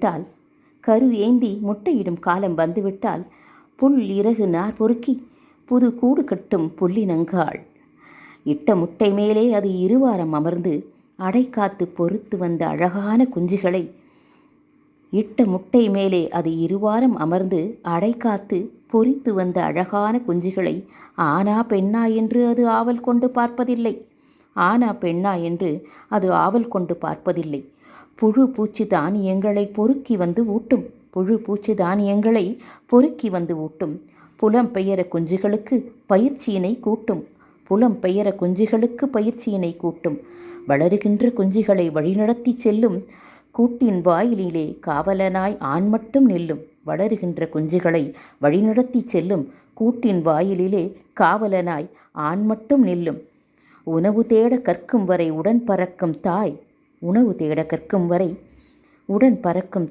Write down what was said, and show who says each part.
Speaker 1: வந்துவிட்டால், கரு ஏந்தி முட்டையிடும் காலம் வந்துவிட்டால், புல் இறகு நார் பொறுக்கி புது கூடு கட்டும் புல்லினங்காள். இட்ட முட்டை மேலே அது இருவாரம் அமர்ந்து அடைக்காத்து பொறுத்து வந்த அழகான குஞ்சுகளை இட்ட முட்டை மேலே அது இருவாரம் அமர்ந்து அடைக்காத்து பொறித்து வந்த அழகான குஞ்சுகளை ஆனா பெண்ணா என்று அது ஆவல் கொண்டு பார்ப்பதில்லை. ஆனா பெண்ணா என்று அது ஆவல் கொண்டு பார்ப்பதில்லை. புழு பூச்சி தானியங்களை பொறுக்கி வந்து ஊட்டும். புழு பூச்சி தானியங்களை பொறுக்கி வந்து ஊட்டும். புலம் பெயர குஞ்சுகளுக்கு பயிற்சியினை கூட்டும். புலம் பெயர குஞ்சுகளுக்கு பயிற்சியினை கூட்டும். வளருகின்ற குஞ்சுகளை வழிநடத்தி செல்லும். கூட்டின் வாயிலிலே காவலனாய் ஆண் மட்டும் நில்லும். வளருகின்ற குஞ்சுகளை வழிநடத்தி செல்லும். கூட்டின் வாயிலிலே காவலனாய் ஆண் மட்டும் நில்லும். உணவு தேட கற்கும் வரை உடன் பறக்கும் தாய். உணவு தேட கற்கும் வரை உடன் பறக்கும்